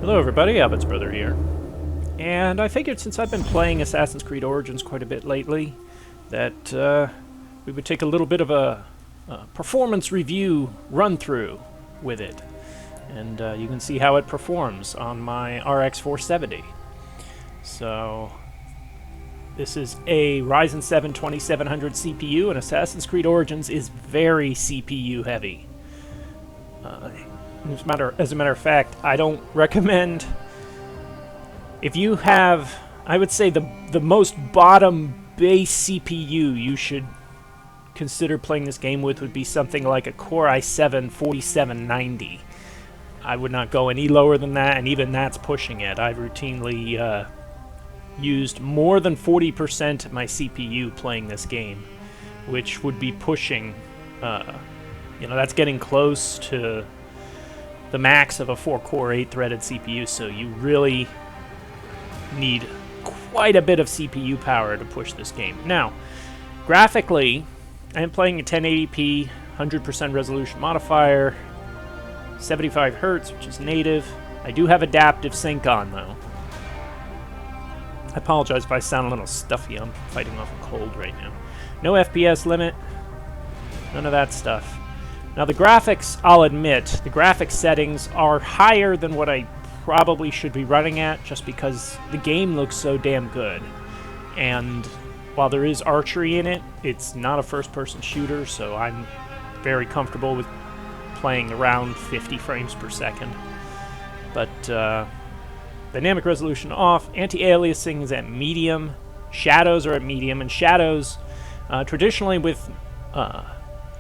Hello everybody, Abbott's brother here. And I figured since I've been playing Assassin's Creed Origins quite a bit lately, that we would take a little bit of a performance review run-through with it. And you can see how it performs on my RX 470. So, this is a Ryzen 7 2700 CPU, and Assassin's Creed Origins is very CPU heavy. As a matter of fact, I don't recommend, if you have, I would say the most bottom base CPU you should consider playing this game with would be something like a Core i7 4790. I would not go any lower than that, and even that's pushing it. I've routinely used more than 40% of my CPU playing this game, which would be pushing, that's getting close to the max of a 4-core, 8-threaded CPU, so you really need quite a bit of CPU power to push this game. Now, graphically, I am playing a 1080p, 100% resolution modifier, 75 Hz, which is native. I do have adaptive sync on, though. I apologize if I sound a little stuffy. I'm fighting off a cold right now. No FPS limit. None of that stuff. Now the graphics, I'll admit, the graphics settings are higher than what I probably should be running at, just because the game looks so damn good. And while there is archery in it, it's not a first-person shooter, so I'm very comfortable with playing around 50 frames per second. But dynamic resolution off, anti-aliasing is at medium, shadows are at medium, and shadows, traditionally with,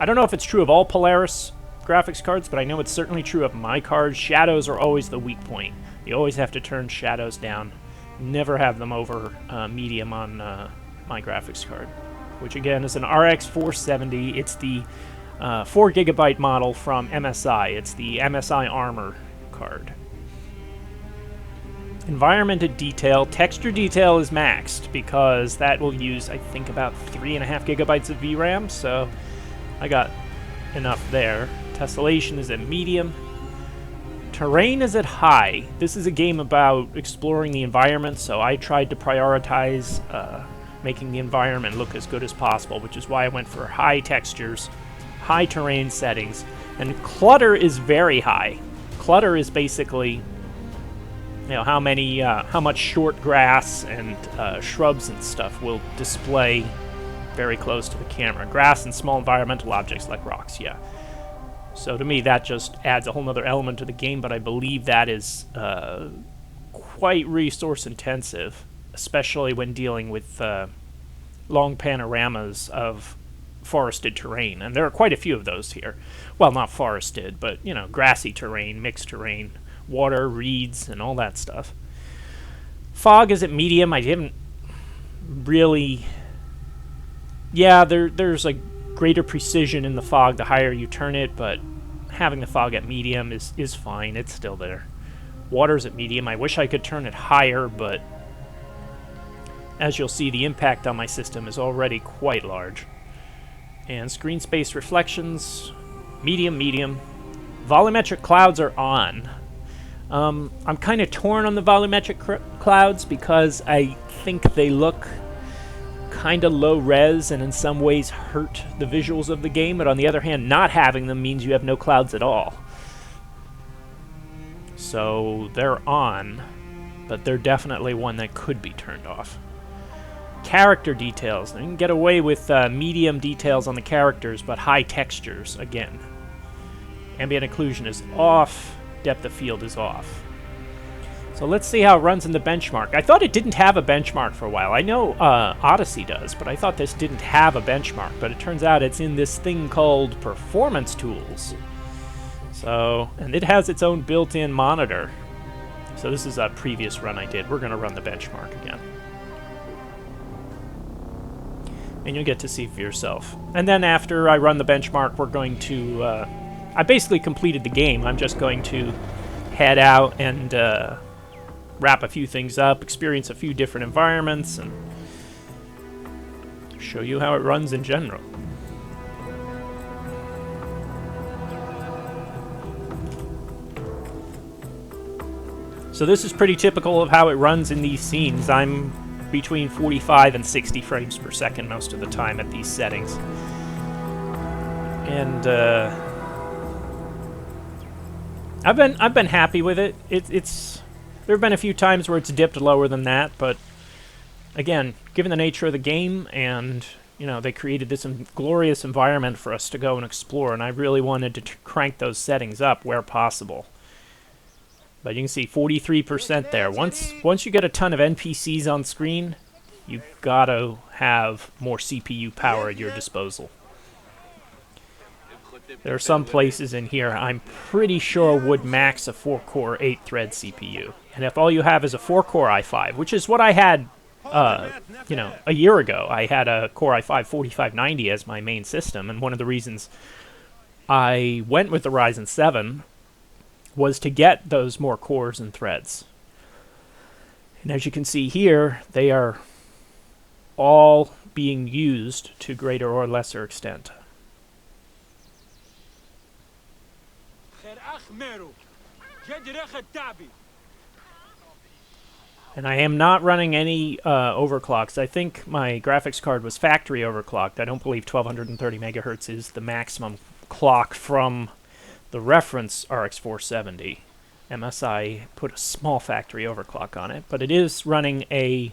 I don't know if it's true of all Polaris graphics cards, but I know it's certainly true of my cards. Shadows are always the weak point. You always have to turn shadows down. Never have them over medium on my graphics card, which again is an RX 470. It's the 4GB model from MSI. It's the MSI Armor card. Environmented detail. Texture detail is maxed because that will use, I think, about 3.5 GB of VRAM, so I got enough there. Tessellation is at medium. Terrain is at high. This is a game about exploring the environment, so I tried to prioritize making the environment look as good as possible, which is why I went for high textures, high terrain settings, and clutter is very high. Clutter is basically, how much short grass and shrubs and stuff will display very close to the camera. Grass and small environmental objects like rocks, yeah. So to me, that just adds a whole other element to the game, but I believe that is quite resource intensive, especially when dealing with long panoramas of forested terrain. And there are quite a few of those here. Well, not forested, but, grassy terrain, mixed terrain, water, reeds, and all that stuff. Fog is at medium. I didn't really... Yeah, there's a greater precision in the fog the higher you turn it, but having the fog at medium is fine. It's still there. Water's at medium. I wish I could turn it higher, but as you'll see, the impact on my system is already quite large. And screen space reflections, medium, medium. Volumetric clouds are on. I'm kind of torn on the volumetric clouds because I think they look kind of low res and in some ways hurt the visuals of the game, but on the other hand, not having them means you have no clouds at all. So they're on, but they're definitely one that could be turned off. Character details. You can get away with medium details on the characters, but high textures again. Ambient occlusion is off, depth of field is off. So let's see how it runs in the benchmark. I thought it didn't have a benchmark for a while. I know Odyssey does, but I thought this didn't have a benchmark. But it turns out it's in this thing called Performance Tools. So, and it has its own built-in monitor. So this is a previous run I did. We're going to run the benchmark again. And you'll get to see for yourself. And then after I run the benchmark, we're going to... I basically completed the game. I'm just going to head out and... wrap a few things up, experience a few different environments, and show you how it runs in general. So this is pretty typical of how it runs in these scenes. I'm between 45 and 60 frames per second most of the time at these settings. And I've been happy with it. There have been a few times where it's dipped lower than that, but again, given the nature of the game, and you know, they created this glorious environment for us to go and explore, and I really wanted to crank those settings up where possible. But you can see 43% there. Once you get a ton of NPCs on screen, you gotta have more CPU power at your disposal. There are some places in here I'm pretty sure would max a 4-core 8-thread CPU. And if all you have is a 4-core i5, which is what I had, you know, a year ago, I had a Core i5 4590 as my main system, and one of the reasons I went with the Ryzen 7 was to get those more cores and threads. And as you can see here, they are all being used to greater or lesser extent. And I am not running any overclocks. I think my graphics card was factory overclocked. I don't believe 1230 megahertz is the maximum clock from the reference RX 470. MSI put a small factory overclock on it, but it is running a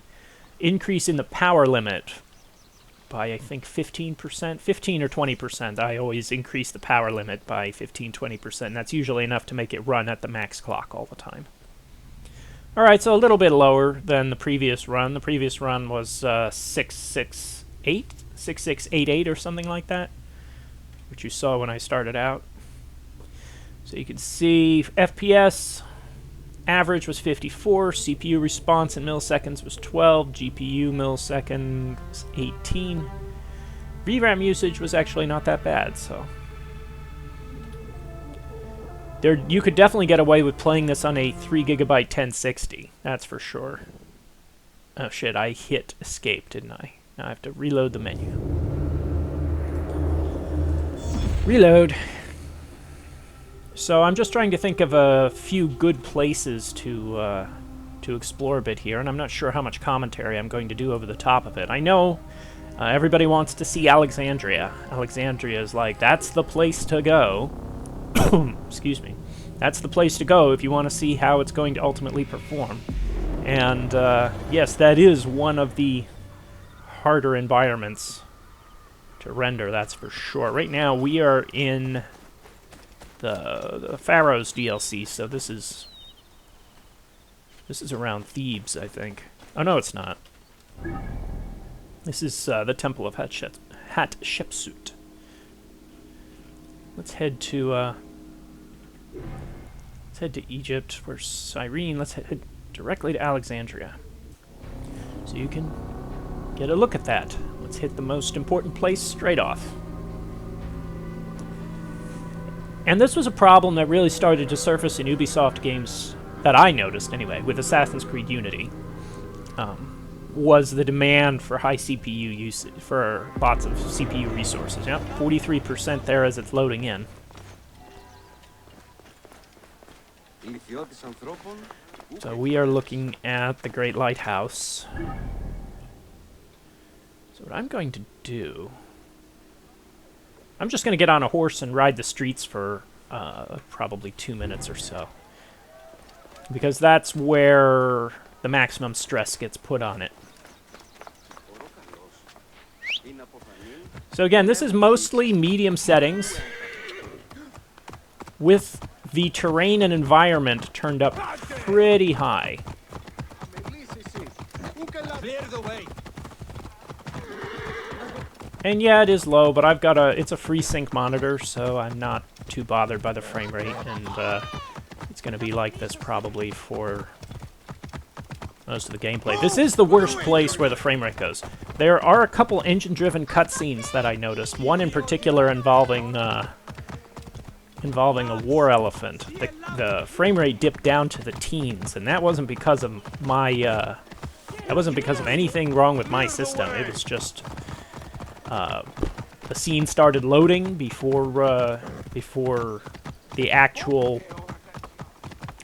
increase in the power limit by, I think, 15%, 15 or 20%. I always increase the power limit by 15-20%, and that's usually enough to make it run at the max clock all the time. Alright, so a little bit lower than the previous run. The previous run was 6688 or something like that, which you saw when I started out. So you can see FPS average was 54, CPU response in milliseconds was 12, GPU milliseconds 18. VRAM usage was actually not that bad, so you could definitely get away with playing this on a 3GB 1060, that's for sure. Oh shit, I hit escape, didn't I? Now I have to reload the menu. Reload. So I'm just trying to think of a few good places to explore a bit here, and I'm not sure how much commentary I'm going to do over the top of it. I know everybody wants to see Alexandria. Alexandria is like, that's the place to go. Excuse me. That's the place to go if you want to see how it's going to ultimately perform. And yes, that is one of the harder environments to render, that's for sure. Right now we are in the Pharaoh's DLC, so this is around Thebes, I think. Oh no, it's not. This is the Temple of Hatshepsut. Let's head to Egypt. Where's Cyrene? Let's head directly to Alexandria, so you can get a look at that. Let's hit the most important place straight off. And this was a problem that really started to surface in Ubisoft games, that I noticed anyway, with Assassin's Creed Unity, was the demand for high CPU usage, for lots of CPU resources. Yep, 43% there as it's loading in. So we are looking at the Great Lighthouse. So what I'm going to do, I'm just going to get on a horse and ride the streets for probably 2 minutes or so, because that's where the maximum stress gets put on it. So again, this is mostly medium settings, with the terrain and environment turned up pretty high. And yeah, it is low, but I've got it's a FreeSync monitor, so I'm not too bothered by the frame rate, and it's going to be like this probably for most of the gameplay. This is the worst place where the frame rate goes. There are a couple engine-driven cutscenes that I noticed, one in particular involving a war elephant. The frame rate dipped down to the teens, and that wasn't because of my, that wasn't because of anything wrong with my system. It was just the scene started loading before the actual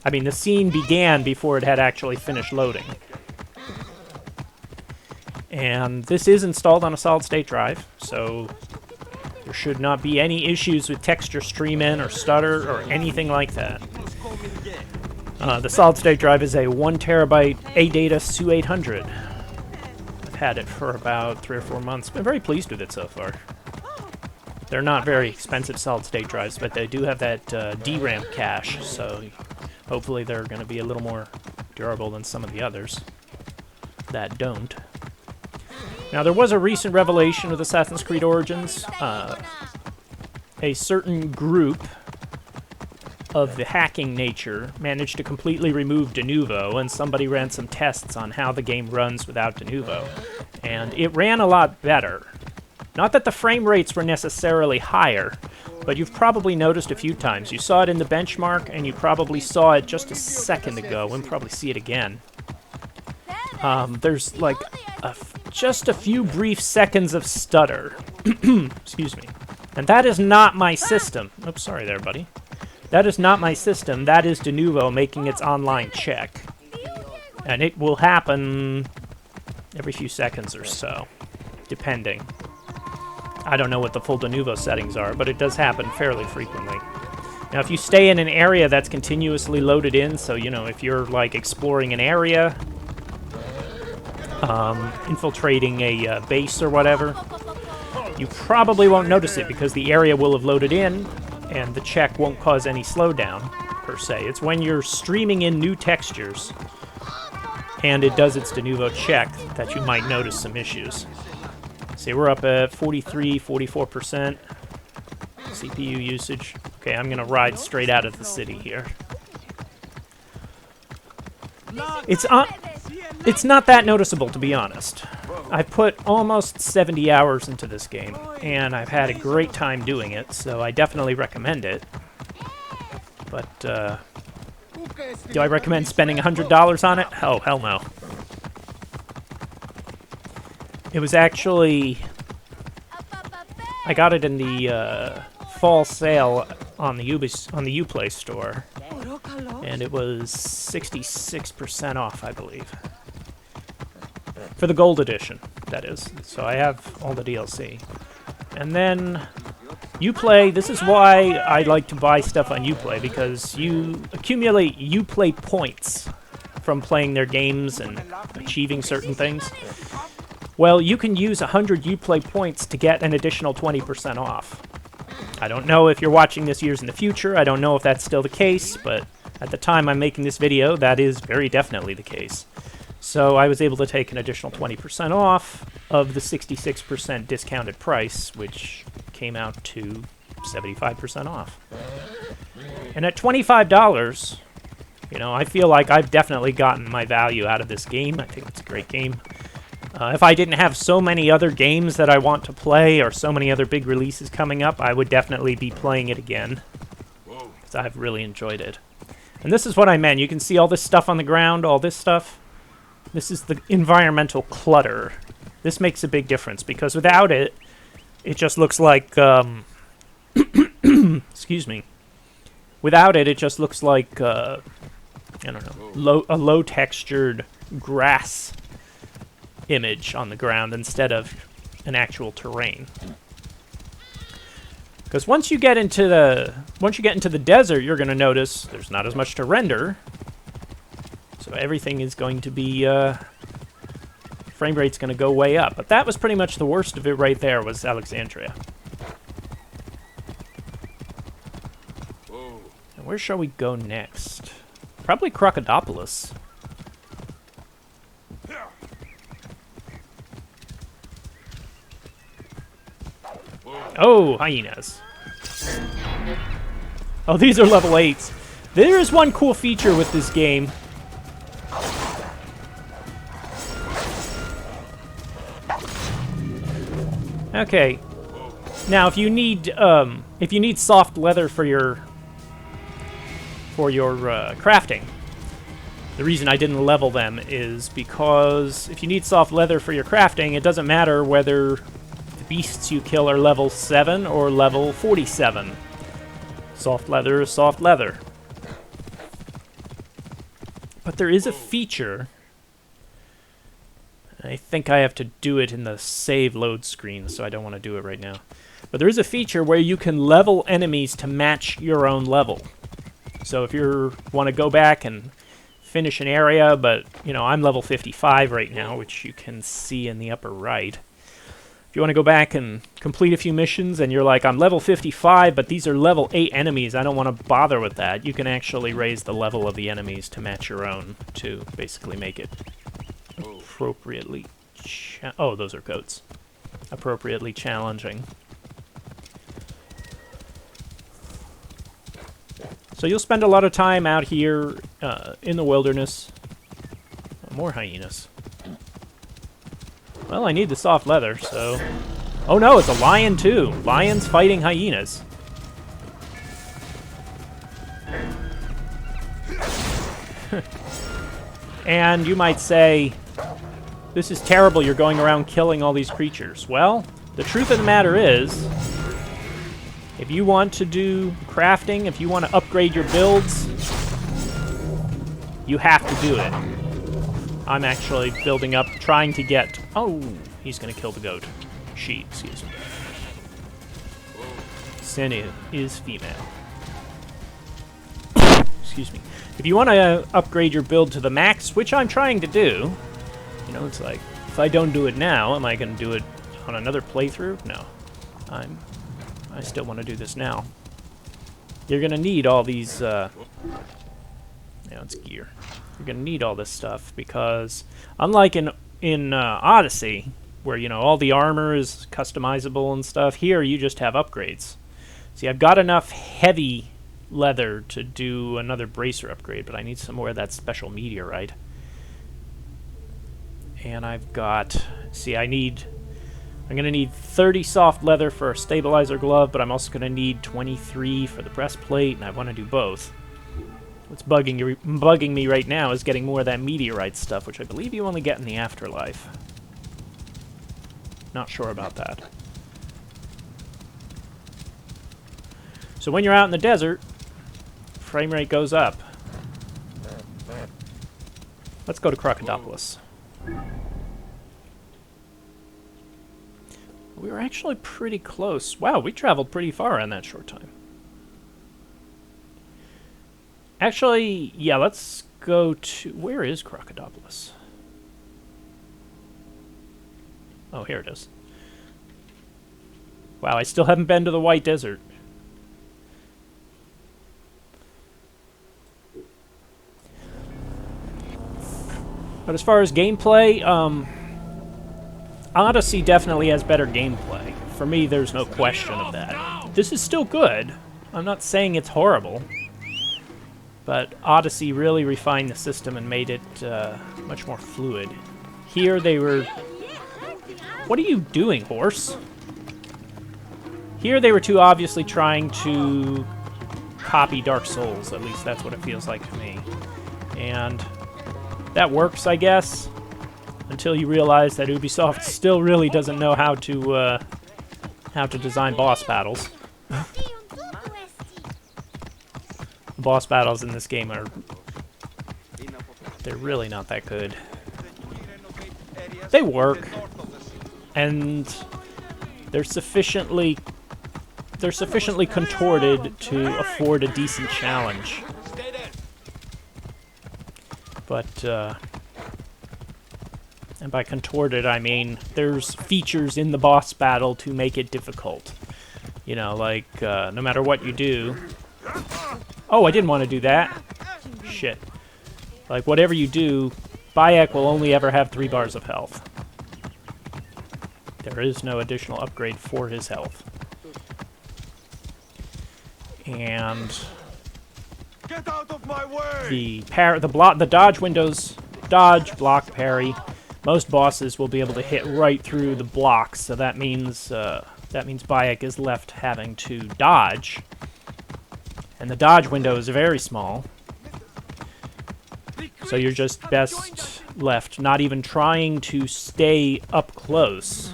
I mean, the scene began before it had actually finished loading. And this is installed on a solid-state drive, so there should not be any issues with texture stream-in or stutter or anything like that. The solid-state drive is a 1 terabyte Adata SU-800. I've had it for about 3 or 4 months. Been very pleased with it so far. They're not very expensive solid-state drives, but they do have that DRAM cache, so hopefully they're going to be a little more durable than some of the others that don't. Now, there was a recent revelation with Assassin's Creed Origins. A certain group of the hacking nature managed to completely remove Denuvo, and somebody ran some tests on how the game runs without Denuvo. And it ran a lot better. Not that the frame rates were necessarily higher, but you've probably noticed a few times. You saw it in the benchmark, and you probably saw it just a second ago. We'll probably see it again. There's like just a few brief seconds of stutter. Excuse me. And that is not my system. Oops, sorry there, buddy. That is not my system. That is Denuvo making its online check. And it will happen every few seconds or so, depending. I don't know what the full Denuvo settings are, but it does happen fairly frequently. Now, if you stay in an area that's continuously loaded in, so, you know, if you're, like, exploring an area, infiltrating a base or whatever, you probably won't notice it because the area will have loaded in and the check won't cause any slowdown, per se. It's when you're streaming in new textures and it does its Denuvo check that you might notice some issues. See, we're up at 43, 44% CPU usage. Okay, I'm going to ride straight out of the city here. It's not that noticeable, to be honest. I've put almost 70 hours into this game, and I've had a great time doing it, so I definitely recommend it. But, do I recommend spending $100 on it? Oh, hell no. It was actually... I got it in the fall sale on the Uplay store, and it was 66% off, I believe. For the gold edition, that is. So I have all the DLC. And then Uplay, this is why I like to buy stuff on Uplay, because you accumulate Uplay points from playing their games and achieving certain things. Well, you can use 100 Uplay points to get an additional 20% off. I don't know if you're watching this years in the future. I don't know if that's still the case, but at the time I'm making this video, that is very definitely the case. So I was able to take an additional 20% off of the 66% discounted price, which came out to 75% off. And at $25, you know, I feel like I've definitely gotten my value out of this game. I think it's a great game. If I didn't have so many other games that I want to play or so many other big releases coming up, I would definitely be playing it again, because I've really enjoyed it. And this is what I meant. You can see all this stuff on the ground, all this stuff. This is the environmental clutter. This makes a big difference, because without it, it just looks like... excuse me. Without it, it just looks like, I don't know, a low-textured grass image on the ground instead of an actual terrain. Because once you get into the desert, you're going to notice there's not as much to render. So everything is going to be frame rate's going to go way up. But that was pretty much the worst of it right there, was Alexandria. And where shall we go next? Probably Crocodilopolis. Oh, hyenas. Oh, these are level 8s. There is one cool feature with this game. Okay. Now, if you need soft leather for your crafting, the reason I didn't level them is because if you need soft leather for your crafting, it doesn't matter whether beasts you kill are level 7 or level 47. Soft leather is soft leather. But there is a feature. I think I have to do it in the save load screen, so I don't want to do it right now. But there is a feature where you can level enemies to match your own level. So if you want to go back and finish an area, but, you know, I'm level 55 right now, which you can see in the upper right. If you want to go back and complete a few missions and you're like, I'm level 55, but these are level 8 enemies, I don't want to bother with that, you can actually raise the level of the enemies to match your own to basically make it appropriately... oh, those are goats. Appropriately challenging. So you'll spend a lot of time out here in the wilderness. Oh, more hyenas. Well, I need the soft leather, so... Oh no, it's a lion too! Lions fighting hyenas. And you might say, this is terrible, you're going around killing all these creatures. Well, the truth of the matter is, if you want to do crafting, if you want to upgrade your builds, you have to do it. I'm actually building up, trying to get... Oh, he's going to kill the goat. She, excuse me. Sinew is female. Excuse me. If you want to upgrade your build to the max, which I'm trying to do, you know, it's like, if I don't do it now, am I going to do it on another playthrough? No. I still want to do this now. You're going to need all these, yeah, it's gear. You're going to need all this stuff because, unlike in Odyssey, where, you know, all the armor is customizable and stuff, here you just have upgrades. See, I've got enough heavy leather to do another bracer upgrade, but I need some more of that special meteorite. And I've got, see, I'm going to need 30 soft leather for a stabilizer glove, but I'm also going to need 23 for the breastplate, and I want to do both. What's bugging me right now is getting more of that meteorite stuff, which I believe you only get in the afterlife. Not sure about that. So when you're out in the desert, frame rate goes up. Let's go to Crocodile. We were actually pretty close. Wow, we traveled pretty far in that short time. Actually, yeah, let's go to... Where is Crocodile? Oh, here it is. Wow, I still haven't been to the White Desert. But as far as gameplay, Odyssey definitely has better gameplay. For me, there's no question of that. This is still good. I'm not saying it's horrible. But Odyssey really refined the system and made it much more fluid. Here they were... What are you doing, horse? Here they were too obviously trying to copy Dark Souls. At least that's what it feels like to me. And that works, I guess, until you realize that Ubisoft still really doesn't know how to design boss battles. Boss battles in this game they're really not that good. They work, and they're sufficiently contorted to afford a decent challenge. But and by contorted I mean there's features in the boss battle to make it difficult. You know, like no matter what you do. Oh, I didn't want to do that. Shit. Like, whatever you do, Bayek will only ever have 3 bars of health. There is no additional upgrade for his health. And Get out of my way! The dodge windows, dodge, block, parry. Most bosses will be able to hit right through the blocks, so that means Bayek is left having to dodge. And the dodge window is very small. So you're just best left not even trying to stay up close.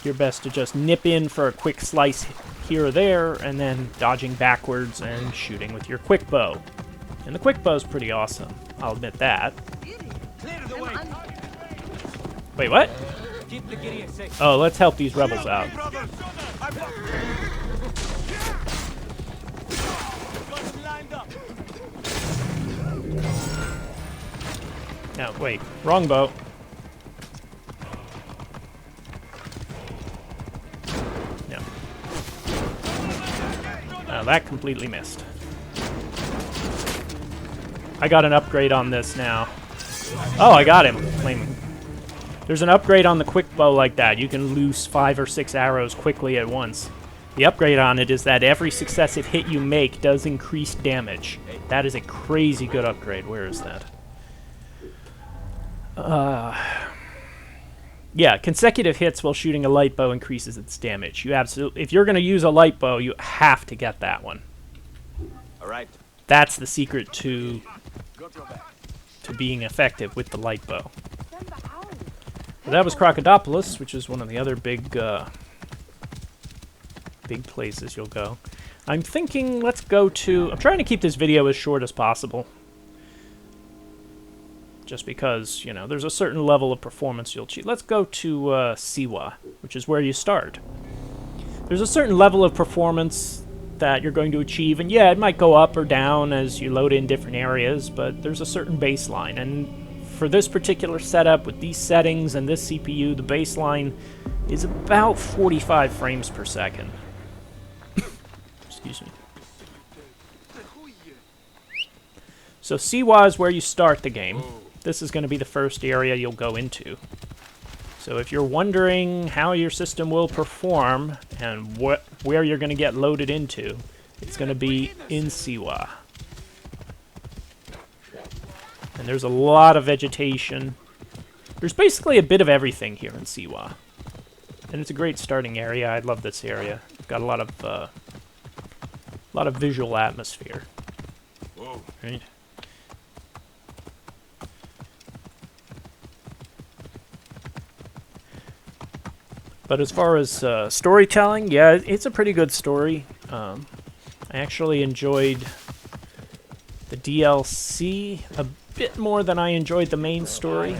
You're best to just nip in for a quick slice here or there, and then dodging backwards and shooting with your quick bow. And the quick bow's pretty awesome. I'll admit that. Clear the way. Wait, what? Keep the Gideon safe. Oh, let's help these rebels out. Brothers, I've got them lined up. No, wait. Wrong bow. No. Oh, that completely missed. I got an upgrade on this now. Oh, I got him. There's an upgrade on the quick bow like that. You can loose 5 or 6 arrows quickly at once. The upgrade on it is that every successive hit you make does increase damage. That is a crazy good upgrade. Where is that? Yeah, consecutive hits while shooting a light bow increases its damage. You absolutely, if you're going to use a light bow, you have to get that one. All right. That's the secret to being effective with the light bow. That was Crocodile, which is one of the other big places you'll go. I'm thinking let's go to... I'm trying to keep this video as short as possible. Just because, you know, there's a certain level of performance you'll achieve. Let's go to Seewha, which is where you start. There's a certain level of performance that you're going to achieve, and yeah, it might go up or down as you load in different areas, but there's a certain baseline, and for this particular setup with these settings and this CPU, the baseline is about 45 frames per second. Excuse me. So Seewha is where you start the game. This is going to be the first area you'll go into. So if you're wondering how your system will perform and where you're going to get loaded into, it's going to be in Seewha. And there's a lot of vegetation. There's basically a bit of everything here in Seewha. And it's a great starting area. I love this area. It's got a lot of visual atmosphere. Whoa. Right? But as far as storytelling, yeah, it's a pretty good story. I actually enjoyed the DLC a bit more than I enjoyed the main story.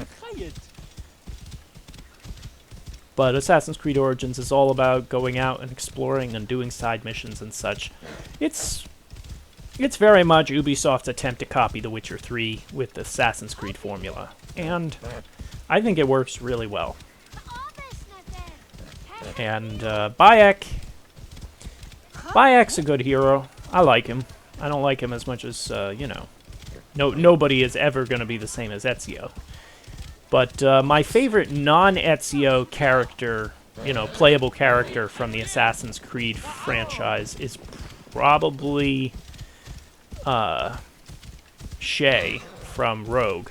But Assassin's Creed Origins is all about going out and exploring and doing side missions and such. It's very much Ubisoft's attempt to copy The Witcher 3 with the Assassin's Creed formula. And I think it works really well. And Bayek's a good hero. I like him. I don't like him as much as, you know, nobody is ever going to be the same as Ezio. But my favorite non-Ezio character, you know, playable character from the Assassin's Creed franchise is probably Shay from Rogue.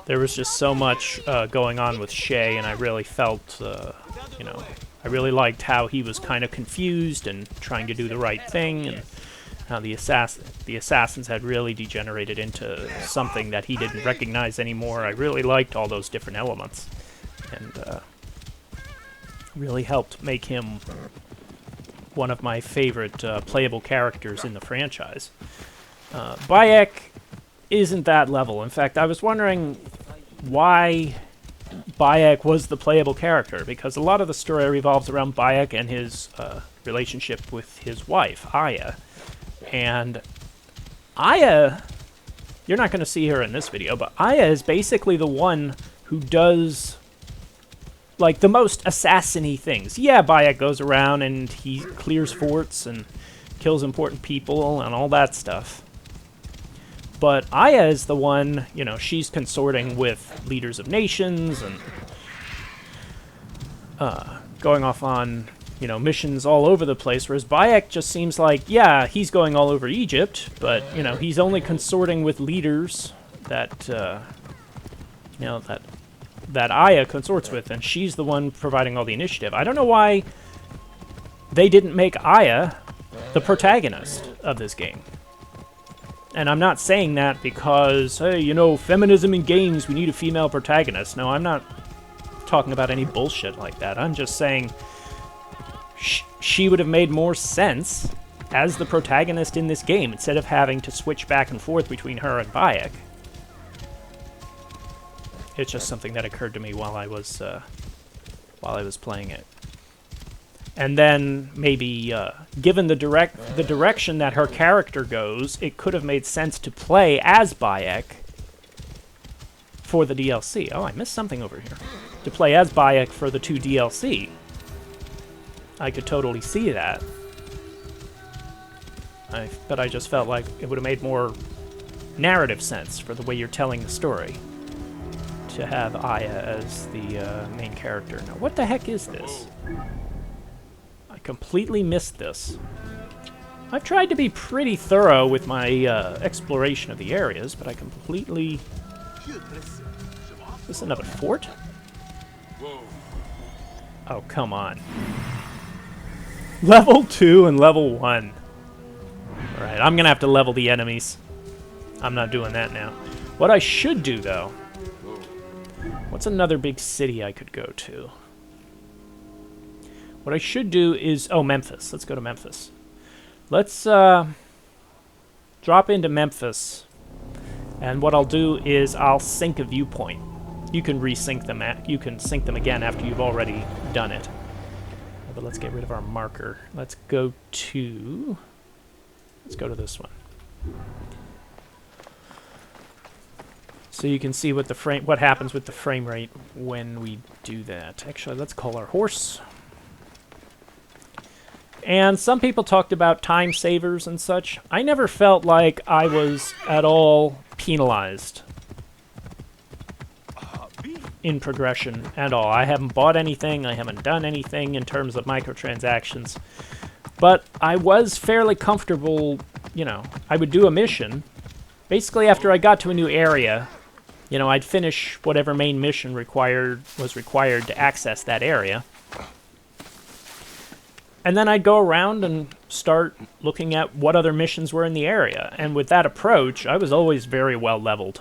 There was just so much going on with Shay, and I really felt, you know, I really liked how he was kind of confused and trying to do the right thing, and how the assassins had really degenerated into something that he didn't recognize anymore. I really liked all those different elements, and really helped make him one of my favorite playable characters in the franchise. Bayek isn't that level. In fact, I was wondering why Bayek was the playable character, because a lot of the story revolves around Bayek and his relationship with his wife, Aya. And Aya, you're not going to see her in this video, but Aya is basically the one who does, like, the most assassin-y things. Yeah, Bayek goes around and he clears forts and kills important people and all that stuff. But Aya is the one, you know, she's consorting with leaders of nations and going off on, you know, missions all over the place, whereas Bayek just seems like, yeah, he's going all over Egypt, but, you know, he's only consorting with leaders that, you know, that Aya consorts with, and she's the one providing all the initiative. I don't know why they didn't make Aya the protagonist of this game. And I'm not saying that because, hey, you know, feminism in games, we need a female protagonist. No, I'm not talking about any bullshit like that. I'm just saying she would have made more sense as the protagonist in this game instead of having to switch back and forth between her and Bayek. It's just something that occurred to me while I was playing it. And then maybe, given the direction that her character goes, it could have made sense to play as Bayek for the DLC. Oh, I missed something over here. To play as Bayek for the 2 DLC. I could totally see that. But I just felt like it would have made more narrative sense for the way you're telling the story to have Aya as the main character. Now, what the heck is this? I completely missed this. I've tried to be pretty thorough with my exploration of the areas, but I completely... Is this another fort? Oh, come on. Level 2 and level 1. Alright, I'm gonna have to level the enemies. I'm not doing that now. What I should do, though... What's another big city I could go to? What I should do is... Oh, Memphis. Let's go to Memphis. Let's drop into Memphis. And what I'll do is I'll sync a viewpoint. You can resync them. You can sync them again after you've already done it. But let's get rid of our marker. Let's go to this one. So you can see what happens with the frame rate when we do that. Actually, let's call our horse. And some people talked about time savers and such. I never felt like I was at all penalized in progression at all. I haven't bought anything. I haven't done anything in terms of microtransactions. But I was fairly comfortable, you know. I would do a mission. Basically, after I got to a new area, you know, I'd finish whatever main mission was required to access that area. And then I'd go around and start looking at what other missions were in the area. And with that approach, I was always very well leveled.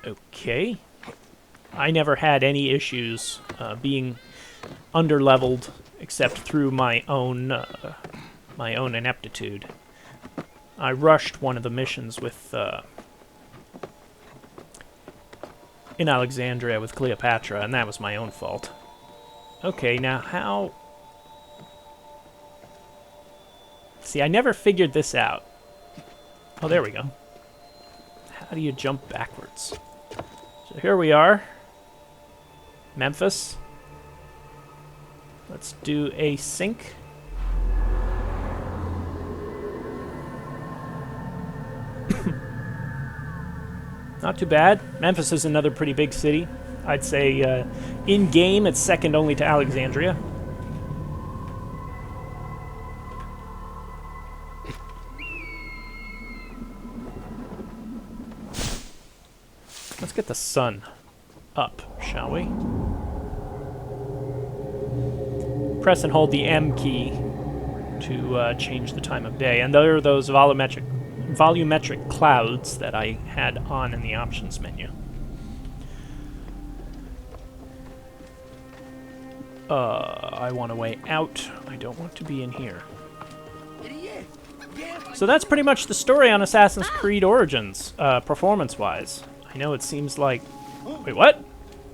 Okay. I never had any issues being under-leveled except through my own ineptitude. I rushed one of the missions with in Alexandria with Cleopatra, and that was my own fault. Okay, now how... See, I never figured this out. Oh, there we go. How do you jump backwards? So here we are. Memphis. Let's do a sync. Not too bad. Memphis is another pretty big city. I'd say in-game it's second only to Alexandria. Let's get the sun up, shall we? Press and hold the M key to change the time of day. And there are those volumetric clouds that I had on in the options menu. I want a way out. I don't want to be in here. So that's pretty much the story on Assassin's Creed Origins, performance-wise. I know it seems like... Wait, what?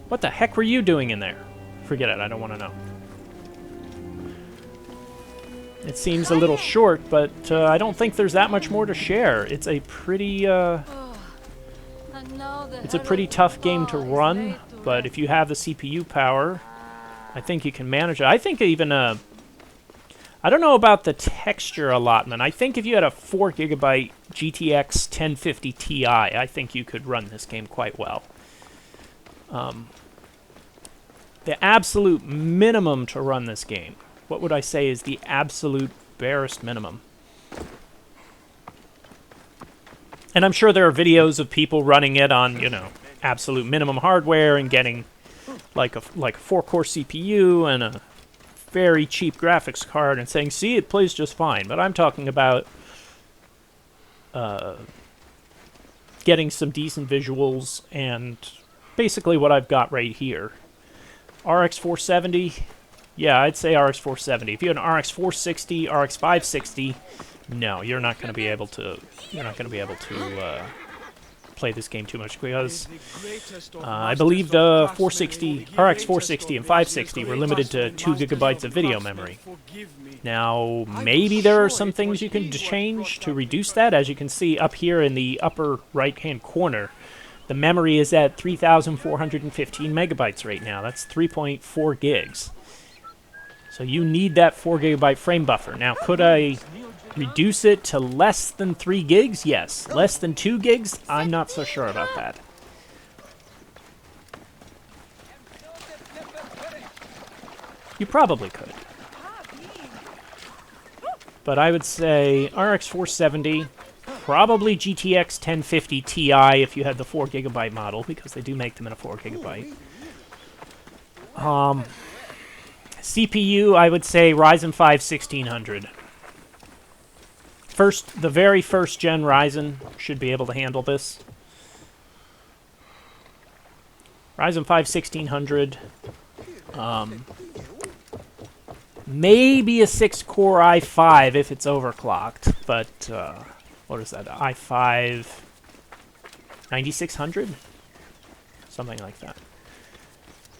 What the heck were you doing in there? Forget it, I don't want to know. It seems a little short, but I don't think there's that much more to share. It's a pretty tough game to run, but if you have the CPU power, I think you can manage it. I think even I don't know about the texture allotment. I think if you had a 4GB GTX 1050 Ti, I think you could run this game quite well. The absolute minimum to run this game, what would I say is the absolute barest minimum? And I'm sure there are videos of people running it on, you know, absolute minimum hardware and getting like a 4-core CPU and a very cheap graphics card and saying, see, it plays just fine. But I'm talking about getting some decent visuals and basically what I've got right here. RX 470, Yeah, I'd say RX 470. If you had an RX 460, RX 560, no, you're not going to be able to. You're not going to be able to play this game too much because I believe the 460, RX 460 and 560 were limited to 2 gigabytes of video memory. Now, maybe there are some things you can change to reduce that. As you can see up here in the upper right-hand corner, the memory is at 3,415 megabytes right now. That's 3.4 gigs. So you need that 4 gigabyte frame buffer. Now, could I reduce it to less than 3 gigs? Yes. Less than 2 gigs? I'm not so sure about that. You probably could. But I would say RX 470, probably GTX 1050 Ti if you had the 4 gigabyte model, because they do make them in a 4 gigabyte. CPU, I would say Ryzen 5 1600. The very first gen Ryzen should be able to handle this. Ryzen 5 1600. Maybe a 6-core i5 if it's overclocked, but what is that? i5 9600? Something like that.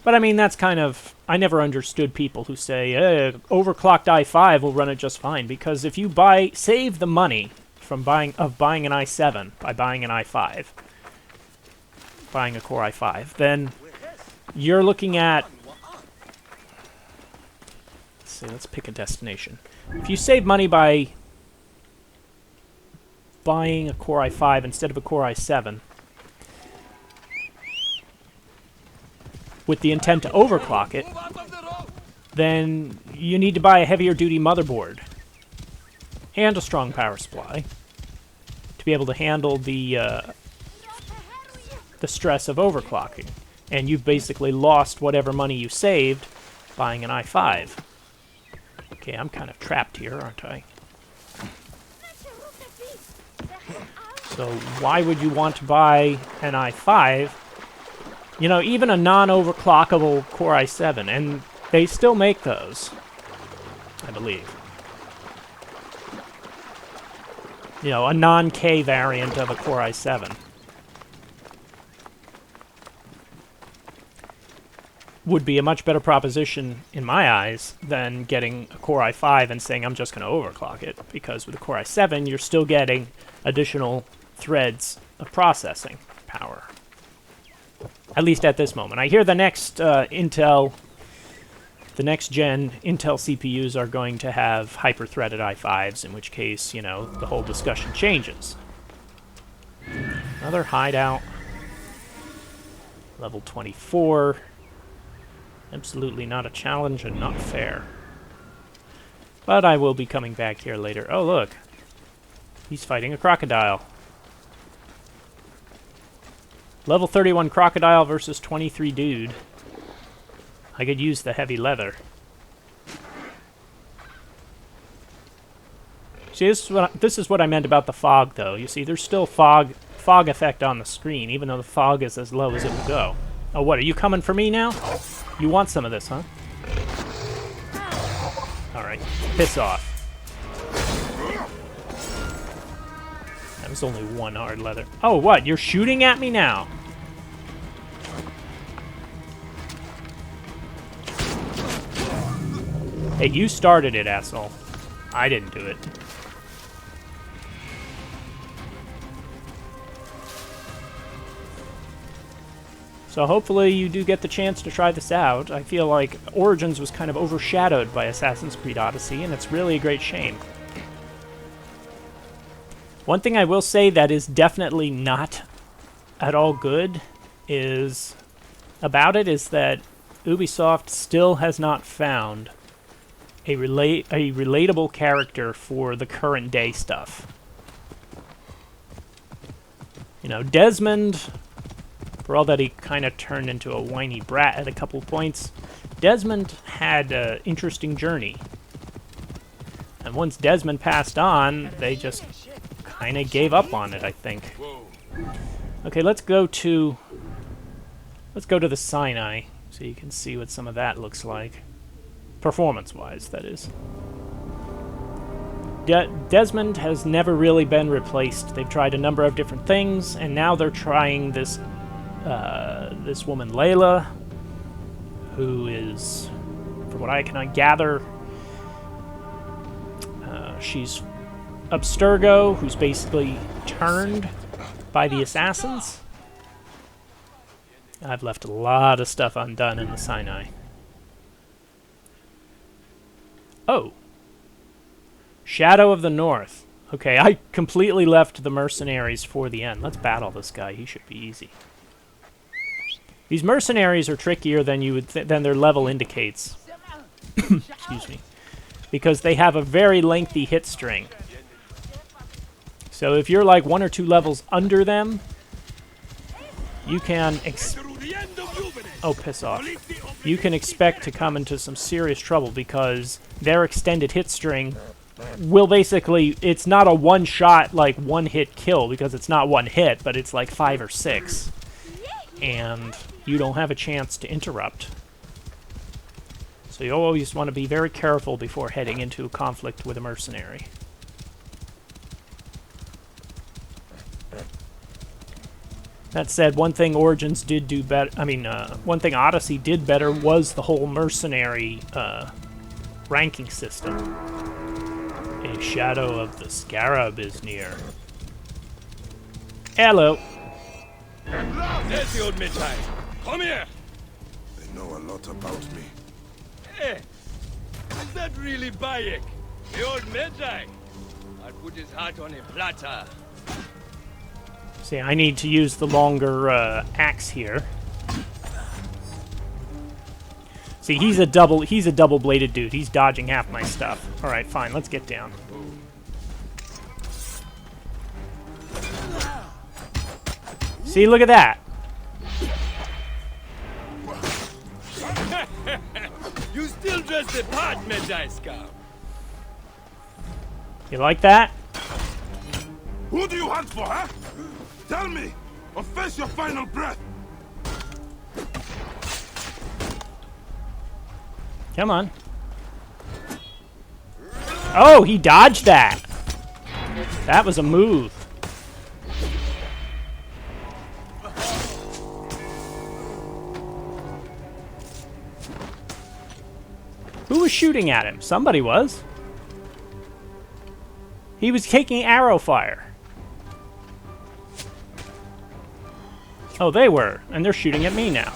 But I mean, that's kind of... I never understood people who say, overclocked i5 will run it just fine, because if you save the money from buying an i7 by buying an i5, buying a Core i5, then you're looking at... Let's pick a destination. If you save money by buying a Core i5 instead of a Core i7, with the intent to overclock it, then you need to buy a heavier duty motherboard and a strong power supply to be able to handle the stress of overclocking. And you've basically lost whatever money you saved buying an i5. Okay, I'm kind of trapped here, aren't I? So why would you want to buy an i5? You know, even a non-overclockable Core i7, and they still make those, I believe. You know, a non-K variant of a Core i7 would be a much better proposition, in my eyes, than getting a Core i5 and saying, I'm just going to overclock it, because with a Core i7, you're still getting additional threads of processing power. At least at this moment. I hear the next the next gen Intel CPUs are going to have hyper-threaded i5s, in which case, you know, the whole discussion changes. Another hideout. Level 24. Absolutely not a challenge and not fair. But I will be coming back here later. Oh, look. He's fighting a crocodile. Level 31 crocodile versus 23 dude. I could use the heavy leather. See, this is what I meant about the fog, though. You see, there's still fog effect on the screen, even though the fog is as low as it will go. Oh, what, are you coming for me now? You want some of this, huh? Alright, piss off. That was only one hard leather. Oh, what, you're shooting at me now? Hey, you started it, asshole. I didn't do it. So hopefully you do get the chance to try this out. I feel like Origins was kind of overshadowed by Assassin's Creed Odyssey, and it's really a great shame. One thing I will say that is definitely not at all good is that Ubisoft still has not found a relatable character for the current day stuff. You know, Desmond, for all that he kind of turned into a whiny brat at a couple points, Desmond had an interesting journey. And once Desmond passed on, they just kind of gave up on it, I think. Okay, let's go to the Sinai, so you can see what some of that looks like. Performance-wise, that is. Desmond has never really been replaced. They've tried a number of different things, and now they're trying this this woman Layla, who is, from what I can gather, she's Abstergo, who's basically turned by the assassins. I've left a lot of stuff undone in the Sinai. Oh. Shadow of the North. Okay, I completely left the mercenaries for the end. Let's battle this guy. He should be easy. These mercenaries are trickier than you would than their level indicates. Excuse me. Because they have a very lengthy hit string. So if you're like 1 or 2 levels under them, you can oh, piss off. You can expect to come into some serious trouble because their extended hit string will basically, it's not a one-shot, like, one-hit kill, because it's not one hit, but it's like 5 or 6. And you don't have a chance to interrupt. So you always want to be very careful before heading into a conflict with a mercenary. That said, one thing Origins did do better, one thing Odyssey did better was the whole mercenary ranking system. A shadow of the scarab is near. Hello. There's the old Medjay. Come here. They know a lot about me. Hey, is that really Bayek? The old Medjay? I'd put his heart on a platter. See, I need to use the longer axe here. See, he's a double-bladed dude. He's dodging half my stuff. All right, fine. Let's get down. See, look at that. You still dress the part, Medjay Scout. You like that? Who do you hunt for, huh? Tell me, or face your final breath. Come on. Oh, he dodged that. That was a move. Who was shooting at him? Somebody was. He was taking arrow fire. Oh, they were. And they're shooting at me now.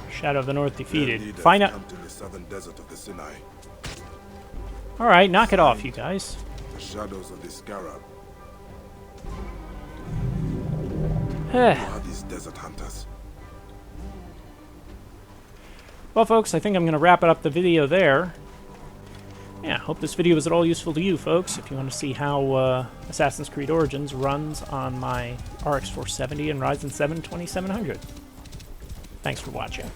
Shadow of the North defeated. Find out. Alright, knock it off, you guys. The shadows of the scarab. Who are these desert hunters? Well, folks, I think I'm going to wrap up the video there. Yeah, hope this video was at all useful to you, folks. If you want to see how Assassin's Creed Origins runs on my RX 470 and Ryzen 7 2700. Thanks for watching.